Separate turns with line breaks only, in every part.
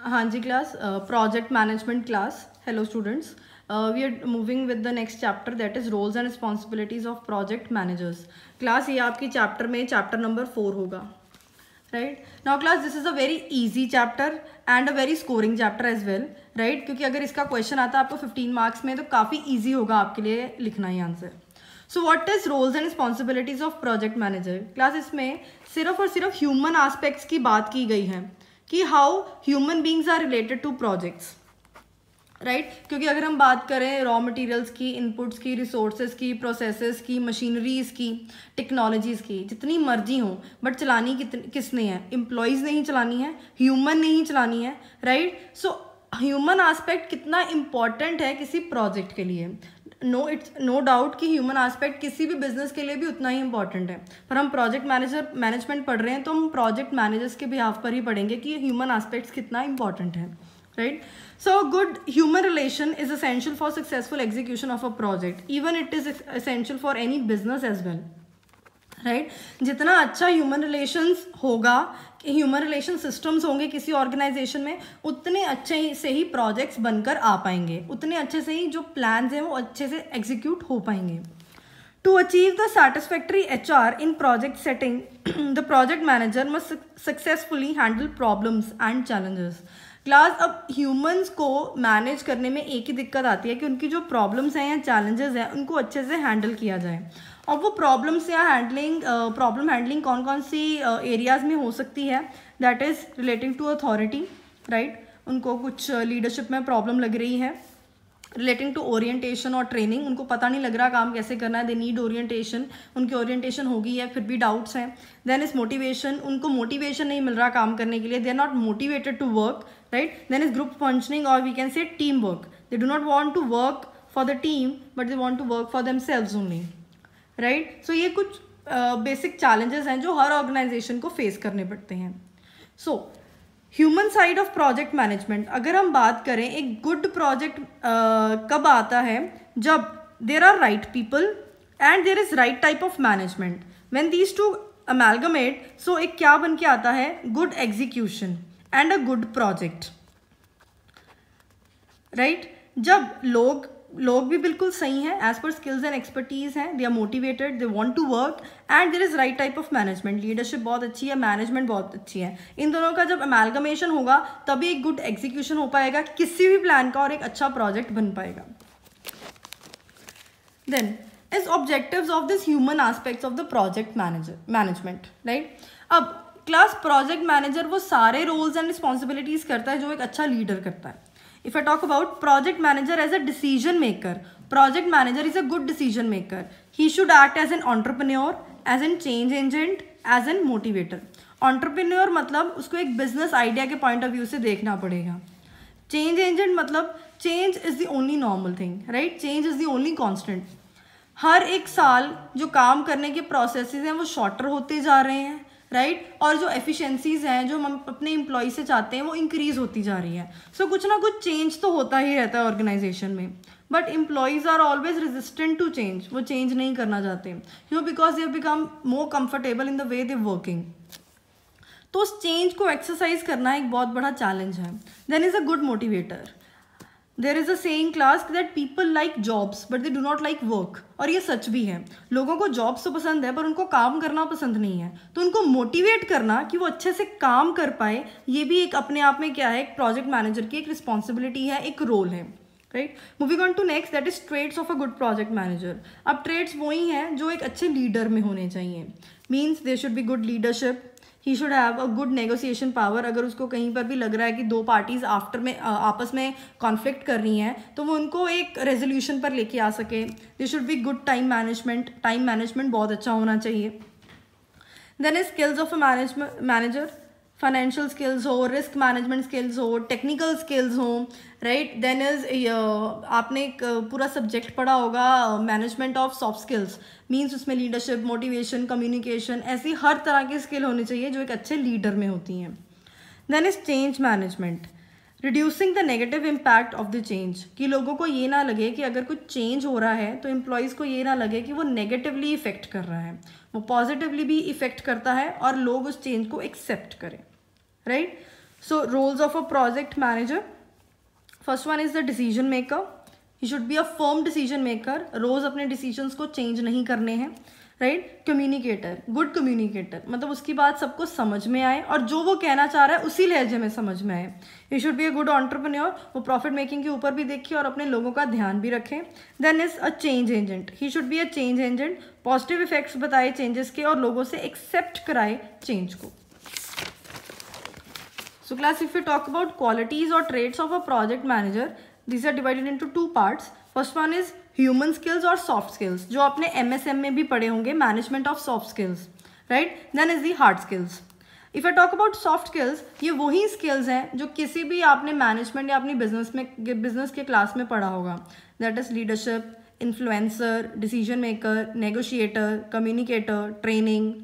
हाँ जी class, project management class. Hello students, we are moving with the next chapter that is roles and responsibilities of project managers. Class ये आपकी chapter में chapter number 4 होगा. Right now class, this is a very easy chapter and a very scoring chapter as well. Right, क्योंकि अगर इसका question आता है आपको 15 मार्क्स में तो काफ़ी ईजी होगा आपके लिए लिखना ही answer. So what is roles and responsibilities of project manager. Class इसमें सिर्फ और सिर्फ ह्यूमन एस्पेक्ट्स की बात की गई है कि how human beings are related to projects. Right, क्योंकि अगर हम बात करें रॉ मटेरियल्स की, इनपुट्स की, रिसोर्सेज की, प्रोसेसेस की, मशीनरीज की, टेक्नोलॉजीज़ की, जितनी मर्जी हो, बट चलानी किसने है? एम्प्लॉयज़ ने ही चलानी है, ह्यूमन ने ही चलानी है. राइट, सो ह्यूमन एस्पेक्ट कितना इम्पॉर्टेंट है किसी प्रोजेक्ट के लिए. नो डाउट कि ह्यूमन एस्पेक्ट किसी भी बिजनेस के लिए भी उतना ही इंपॉर्टेंट है. पर हम प्रोजेक्ट मैनेजमेंट पढ़ रहे हैं तो हम प्रोजेक्ट मैनेजर्स के बिहाफ पर ही पढ़ेंगे कि ह्यूमन एस्पेक्ट्स कितना इंपॉर्टेंट है. Right, so good human relation is essential for successful execution of a project. Even it is essential for any business as well. Right, जितना अच्छा ह्यूमन रिलेशंस होगा, ह्यूमन रिलेशन सिस्टम्स होंगे किसी organisation में, उतने अच्छे से ही प्रोजेक्ट्स बनकर आ पाएंगे, उतने अच्छे से ही जो प्लान्स हैं वो अच्छे से एग्जीक्यूट हो पाएंगे. To achieve the satisfactory HR in project setting, the project manager must successfully handle problems and challenges. Class, अब ह्यूमंस को मैनेज करने में एक ही दिक्कत आती है कि उनकी जो प्रॉब्लम्स हैं या चैलेंजेस हैं उनको अच्छे से हैंडल किया जाए. और वो प्रॉब्लम्स या प्रॉब्लम हैंडलिंग कौन कौन सी एरियाज़ में हो सकती है? That is relating to authority. Right, उनको कुछ लीडरशिप में प्रॉब्लम लग रही है. रिलेटिंग टू ओरिएंटेशन और ट्रेनिंग, उनको पता नहीं लग रहा काम कैसे करना है, दे नीड ओरिएंटेशन, उनकी ओरिएंटेशन होगी है फिर भी डाउट्स हैं. देन इज मोटिवेशन, उनको मोटिवेशन नहीं मिल रहा काम करने के लिए, they are not motivated to work. Right, then is group functioning और वी कैन से team work. They do not want to work for the team but they want to work for themselves only. Right, so ये कुछ basic challenges हैं जो हर organisation को face करने पड़ते हैं. So human side of project management, अगर हम बात करें एक गुड प्रोजेक्ट कब आता है? जब there are right people and there is right type of management. When these two amalgamate, so एक क्या बन के आता है? Good execution and a good project. Right, जब लोग भी बिल्कुल सही हैं, as per skills and expertise हैं, they are motivated, they want to work and there is right type of management. Leadership बहुत अच्छी है, मैनेजमेंट बहुत अच्छी है. इन दोनों का जब अमेलगमेशन होगा तभी एक गुड एग्जीक्यूशन हो पाएगा किसी भी प्लान का और एक अच्छा प्रोजेक्ट बन पाएगा. Then is objectives of this human aspects of the project management. Right, अब क्लास, प्रोजेक्ट मैनेजर वो सारे रोल्स एंड रिस्पॉन्सिबिलिटीज करता है जो एक अच्छा लीडर करता है. If I talk about project manager as a decision maker, project manager is a good decision maker. He should act as an entrepreneur, as an change agent, as an motivator. Entrepreneur मतलब उसको एक business idea के point of view से देखना पड़ेगा. Change agent मतलब change is the only normal thing, right? Change is the only constant. हर एक साल जो काम करने के प्रोसेसेस हैं वो शॉर्टर होते जा रहे हैं. राइट, और जो एफिशिएंसीज हैं जो हम अपने एम्प्लॉय से चाहते हैं वो इंक्रीज होती जा रही है. सो कुछ ना कुछ चेंज तो होता ही रहता है ऑर्गेनाइजेशन में, but employees are always resistant to change. वो चेंज नहीं करना चाहते क्यों? Because they become more comfortable in the way they working. तो उस चेंज को एक्सरसाइज करना एक बहुत बड़ा चैलेंज है. Then is a good motivator. There is a saying class that people like jobs but they do not like work. और ये सच भी है, लोगों को जॉब्स तो पसंद है पर उनको काम करना पसंद नहीं है. तो उनको मोटिवेट करना कि वो अच्छे से काम कर पाए, ये भी एक अपने आप में क्या है, एक प्रोजेक्ट मैनेजर की एक रिस्पॉन्सिबिलिटी है, एक रोल है. Right, moving on to next, that is trades of a good project manager. अब ट्रेड्स वही हैं जो एक अच्छे लीडर में होने चाहिए. Means there should be good leadership. He should have a good negotiation power. अगर उसको कहीं पर भी लग रहा है कि दो पार्टीज आपस में कॉन्फ्लिक्ट कर रही हैं तो वो उनको एक रेजोल्यूशन पर लेके आ सके. They should be good time management बहुत अच्छा होना चाहिए. Then is skills of a manager. Financial skills हो, रिस्क मैनेजमेंट स्किल्स हो, टेक्निकल स्किल्स हो. राइट, देन इज आपने एक पूरा सब्जेक्ट पढ़ा होगा management of soft skills. Means उसमें लीडरशिप, मोटिवेशन, कम्युनिकेशन, ऐसी हर तरह की स्किल होनी चाहिए जो एक अच्छे लीडर में होती हैं. Then is change management. Reducing the negative impact of the change, कि लोगों को ये ना लगे कि अगर कुछ चेंज हो रहा है तो एम्प्लॉयज़ को ये ना लगे कि वो नेगेटिवली इफेक्ट कर रहा है, वो पॉजिटिवली भी इफेक्ट करता है और लोग उस चेंज को एक्सेप्ट करें. Right, so roles of a project manager, first one is the decision maker, he should be a firm decision maker, रोज अपने डिसीजंस को चेंज नहीं करने हैं, राइट। कम्युनिकेटर, गुड कम्युनिकेटर, मतलब उसकी बात सबको समझ में आए और जो वो कहना चाह रहा है उसी लहजे में समझ में आए। ही should be a good entrepreneur, वो प्रॉफिट मेकिंग के ऊपर भी देखे और अपने लोगों का ध्यान भी रखें। Then is a change agent, he should be a change agent, positive effects बताए चेंजेस के और लोगों से एक्सेप्ट कराए चेंज को। So class, if we talk about qualities or traits of a project manager, these are divided into two parts. First one is human skills और soft skills, जो आपने MSM में भी पढ़े होंगे, management of soft skills, right? Then is the hard skills. If I talk about soft skills, ये वही skills हैं जो किसी भी आपने management या अपनी business के class में पढ़ा होगा. That is leadership, influencer, decision maker, negotiator, communicator, training,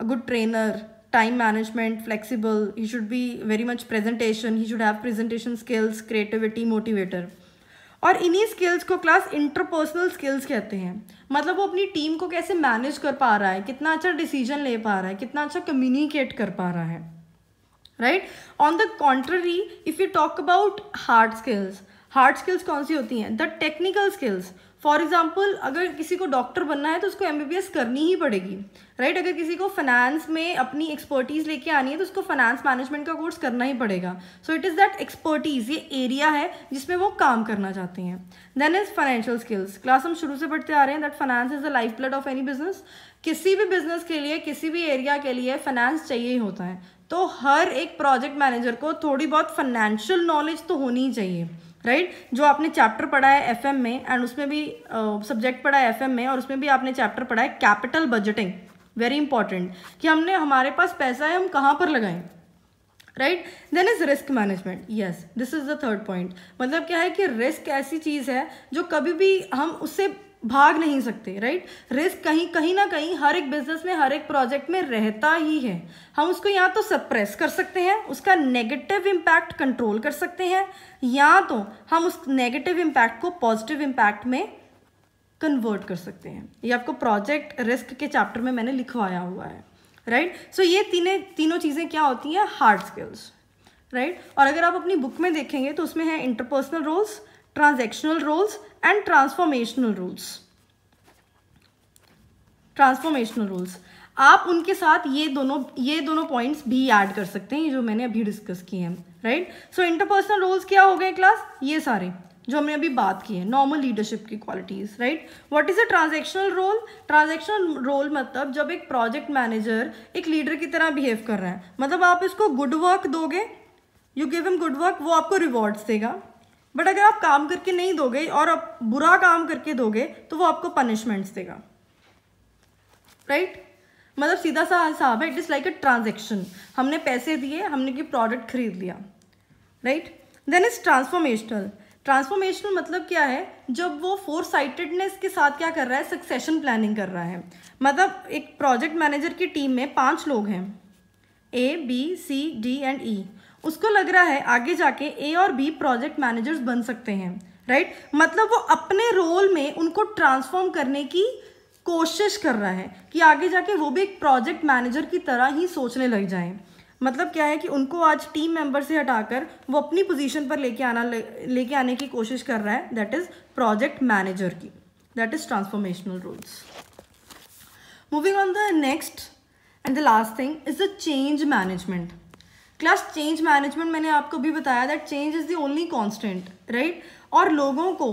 a good trainer, time management, flexible, he should be very much presentation, he should have presentation skills, creativity, motivator. और इन्हीं skills को class interpersonal skills कहते हैं, मतलब वो अपनी team को कैसे मैनेज कर पा रहा है, कितना अच्छा डिसीजन ले पा रहा है, कितना अच्छा कम्युनिकेट कर पा रहा है, right. On the contrary, if you talk about hard skills, hard skills कौन सी होती हैं? The technical skills. For example, अगर किसी को डॉक्टर बनना है तो उसको MBBS करनी ही पड़ेगी, राइट। अगर किसी को फाइनेंस में अपनी एक्सपर्टीज़ लेके आनी है तो उसको फाइनेंस मैनेजमेंट का कोर्स करना ही पड़ेगा। So it is that expertise, ये एरिया है जिसमें वो काम करना चाहते हैं। Then is financial skills. Class हम शुरू से पढ़ते आ रहे हैं that finance is the life blood of any business. किसी भी बिजनेस के लिए, किसी भी एरिया के लिए फाइनेंस चाहिए ही होता है। तो हर एक प्रोजेक्ट मैनेजर को थोड़ी बहुत फाइनेंशियल नॉलेज तो होनी ही चाहिए, राइट। जो आपने चैप्टर पढ़ा है FM में, एंड उसमें भी सब्जेक्ट पढ़ा है FM में, और उसमें भी आपने चैप्टर पढ़ा है कैपिटल बजटिंग, वेरी इंपॉर्टेंट, कि हमारे पास पैसा है, हम कहाँ पर लगाएं, right. Then is risk management, yes, this is the third point. मतलब क्या है कि रिस्क ऐसी चीज़ है जो कभी भी हम उससे भाग नहीं सकते, राइट। रिस्क कहीं ना कहीं हर एक बिजनेस में, हर एक प्रोजेक्ट में रहता ही है। हम उसको या तो सप्रेस कर सकते हैं, उसका नेगेटिव इम्पैक्ट कंट्रोल कर सकते हैं, या तो हम उस नेगेटिव इम्पैक्ट को पॉजिटिव इम्पैक्ट में कन्वर्ट कर सकते हैं। ये आपको प्रोजेक्ट रिस्क के चैप्टर में मैंने लिखवाया हुआ है, राइट। सो ये तीनों चीज़ें क्या होती हैं? Hard skills, right. और अगर आप अपनी बुक में देखेंगे तो उसमें है interpersonal roles, transactional roles and transformational roles. Transformational roles, आप उनके साथ ये दोनों पॉइंट्स भी ऐड कर सकते हैं, जो मैंने अभी डिस्कस किए हैं, राइट। सो इंटरपर्सनल रोल्स क्या हो गए क्लास? ये सारे जो हमने अभी बात की है, नॉर्मल लीडरशिप की qualities, right. What is a transactional role? Transactional role मतलब जब एक प्रोजेक्ट मैनेजर एक लीडर की तरह बिहेव कर रहा है, मतलब आप इसको गुड वर्क दोगे, you give him good work, वो आपको रिवॉर्ड्स देगा। बट अगर आप काम करके नहीं दोगे और आप बुरा काम करके दोगे तो वो आपको पनिशमेंट्स देगा, राइट। मतलब सीधा सा हिसाब है, it is like a transaction, हमने पैसे दिए, हमने की प्रोडक्ट खरीद लिया, right. Then is transformational. Transformational मतलब क्या है? जब वो फोरसाइटेडनेस के साथ क्या कर रहा है? सक्सेशन प्लानिंग कर रहा है। मतलब एक प्रोजेक्ट मैनेजर की टीम में 5 लोग हैं, A, B, C, D and E। उसको लग रहा है आगे जाके A और B प्रोजेक्ट मैनेजर्स बन सकते हैं, राइट। मतलब वो अपने रोल में उनको ट्रांसफॉर्म करने की कोशिश कर रहा है कि आगे जाके वो भी एक प्रोजेक्ट मैनेजर की तरह ही सोचने लग जाएं। मतलब क्या है कि उनको आज टीम मेंबर से हटाकर वो अपनी पोजीशन पर लेके आने की कोशिश कर रहा है, दैट इज प्रोजेक्ट मैनेजर की, that is transformational roles. Moving on the next and the last thing is the change management. Class change management मैंने आपको भी बताया that change is the only constant, right. और लोगों को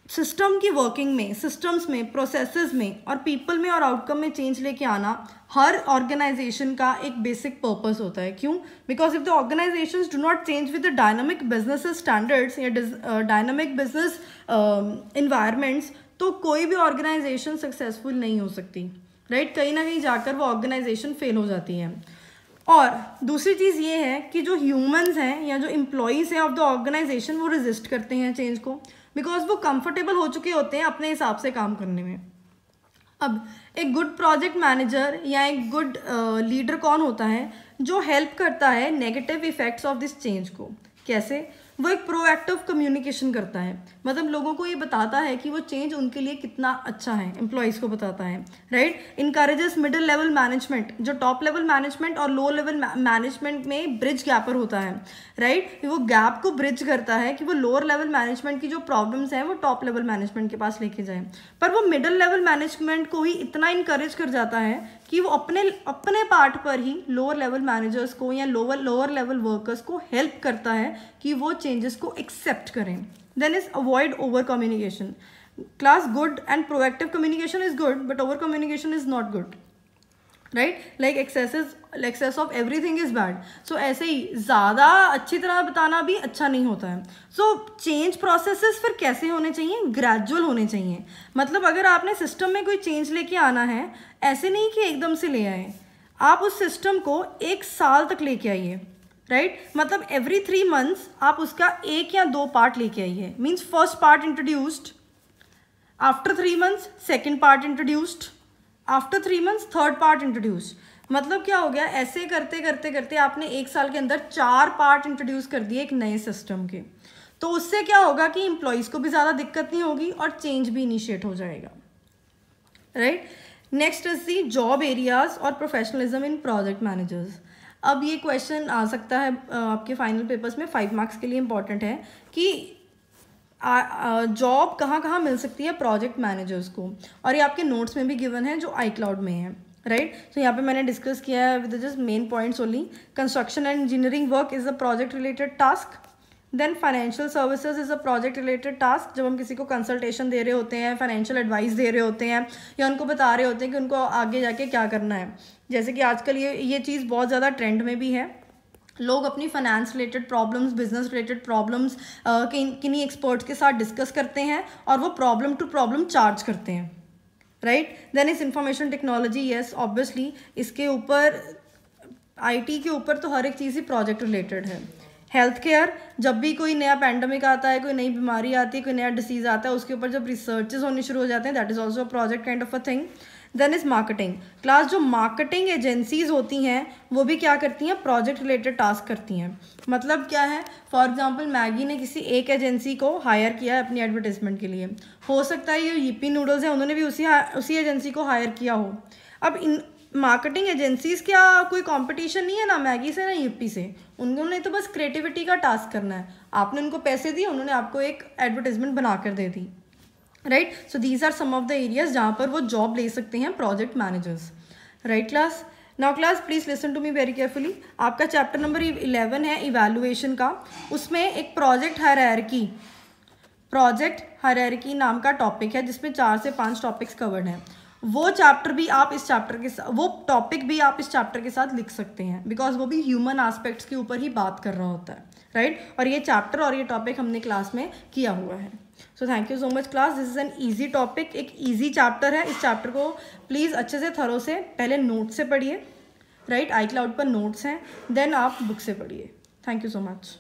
सिस्टम की working में, सिस्टम्स में, प्रोसेसेस में और पीपल में और आउटकम में चेंज लेके आना हर ऑर्गेनाइजेशन का एक बेसिक पर्पस होता है। क्यों? Because if the organisations do not change with the dynamic business standards या डायनामिक बिजनेस इन्वायरमेंट्स, तो कोई भी ऑर्गेनाइजेशन सक्सेसफुल नहीं हो सकती, राइट। कहीं ना कहीं जाकर वो ऑर्गेनाइजेशन फेल हो जाती है। और दूसरी चीज़ ये है कि जो ह्यूमंस हैं या जो एम्प्लॉयज़ हैं ऑफ द ऑर्गेनाइजेशन वो रेजिस्ट करते हैं चेंज को, बिकॉज वो कंफर्टेबल हो चुके होते हैं अपने हिसाब से काम करने में। अब एक गुड प्रोजेक्ट मैनेजर या एक गुड लीडर कौन होता है? जो हेल्प करता है negative effects of this change को। कैसे? वो एक प्रोएक्टिव कम्युनिकेशन करता है, मतलब लोगों को ये बताता है कि वो चेंज उनके लिए कितना अच्छा है, एम्प्लॉयज़ को बताता है, right. Encourages middle level management, जो टॉप लेवल मैनेजमेंट और लो लेवल मैनेजमेंट में ब्रिज गैपर होता है, राइट। वो गैप को ब्रिज करता है कि वो लोअर लेवल मैनेजमेंट की जो प्रॉब्लम्स हैं वो टॉप लेवल मैनेजमेंट के पास लेके जाए, पर वो मिडिल लेवल मैनेजमेंट को ही इतना इनकरेज कर जाता है कि वो अपने पार्ट पर ही लोअर लेवल मैनेजर्स को या लोअर लेवल वर्कर्स को हेल्प करता है कि वो चेंजेस को एक्सेप्ट करें। Then is avoid over communication. Class good and proactive communication is good but over communication is not good, right. Like excess of everything is bad. So ऐसे ही ज़्यादा अच्छी तरह बताना भी अच्छा नहीं होता है। सो चेंज प्रोसेसेस फिर कैसे होने चाहिए, ग्रेजुअल होने चाहिए। मतलब अगर आपने सिस्टम में कोई चेंज लेके आना है, ऐसे नहीं कि एकदम से ले आए, आप उस सिस्टम को 1 साल तक लेके आइए, राइट। मतलब एवरी 3 मंथ्स आप उसका 1 या 2 पार्ट लेके आइए। Means first part introduced, after 3 months second part introduced, after 3 months third part introduced. मतलब क्या हो गया, ऐसे करते करते करते आपने 1 साल के अंदर 4 पार्ट इंट्रोड्यूस कर दिए एक नए सिस्टम के। तो उससे क्या होगा कि एम्प्लॉयज़ को भी ज़्यादा दिक्कत नहीं होगी और चेंज भी इनिशिएट हो जाएगा, right. Next is the job areas और प्रोफेशनलिज्म इन प्रोजेक्ट मैनेजर्स। अब ये क्वेश्चन आ सकता है आपके फाइनल पेपर्स में, 5 मार्क्स के लिए इंपॉर्टेंट है कि जॉब कहाँ कहाँ मिल सकती है प्रोजेक्ट मैनेजर्स को, और ये आपके नोट्स में भी गिवन है जो iCloud में है, राइट। तो यहाँ पे मैंने डिस्कस किया है with just main points only. Construction and engineering work is a project related task. Then financial services is a project related task. जब हम किसी को कंसल्टेशन दे रहे होते हैं, फाइनेंशियल एडवाइस दे रहे होते हैं, या उनको बता रहे होते हैं कि उनको आगे जाके क्या करना है। जैसे कि आजकल ये चीज़ बहुत ज़्यादा ट्रेंड में भी है। लोग अपनी finance related problems, business related problems किन्हीं एक्सपर्ट्स के साथ डिस्कस करते हैं और वो प्रॉब्लम टू प्रॉब्लम चार्ज करते हैं, राइट। देन इस इंफॉर्मेशन टेक्नोलॉजी, यस ऑब्वियसली इसके ऊपर IT के ऊपर तो हर एक चीज़ ही प्रोजेक्ट रिलेटेड है। हेल्थ केयर, जब भी कोई नया पैंडमिक आता है, कोई नई बीमारी आती है, कोई नया डिसीज़ आता है, उसके ऊपर जब रिसर्चेज होनी शुरू हो जाते हैं, that is also a project kind of a thing. Then is marketing. Class जो मार्केटिंग एजेंसीज होती हैं वो भी क्या करती हैं, प्रोजेक्ट रिलेटेड टास्क करती हैं। मतलब क्या है, फॉर एग्जांपल मैगी ने किसी एक एजेंसी को हायर किया है अपनी एडवर्टाइजमेंट के लिए। हो सकता है ये यिप्पी नूडल्स है, उन्होंने भी उसी एजेंसी को हायर किया हो। अब इन मार्केटिंग एजेंसीज क्या कोई कंपटीशन नहीं है ना मैगी से ना यिप्पी से, उन्होंने तो बस क्रिएटिविटी का टास्क करना है। आपने उनको पैसे दिए, उन्होंने आपको एक एडवर्टाइजमेंट बना कर दे दी, right. So these are some of the areas जहाँ पर वो जॉब ले सकते हैं project managers, right. Class now class please listen to me very carefully. आपका चैप्टर नंबर 11 है इवैल्यूएशन का। उसमें एक प्रोजेक्ट हायरार्की नाम का टॉपिक है जिसमें 4 से 5 टॉपिक्स कवर्ड हैं। वो चैप्टर भी आप इस चैप्टर के साथ, वो टॉपिक भी आप इस चैप्टर के साथ लिख सकते हैं, बिकॉज वो भी ह्यूमन एस्पेक्ट्स के ऊपर ही बात कर रहा होता है, राइट। और ये चैप्टर और ये टॉपिक हमने क्लास में किया हुआ है। So thank you so much class, this is an easy topic, एक ईजी चैप्टर है। इस चैप्टर को प्लीज़ अच्छे से थरो से पहले नोट से पढ़िए, राइट। iCloud पर नोट्स हैं, देन आप बुक से पढ़िए। Thank you so much.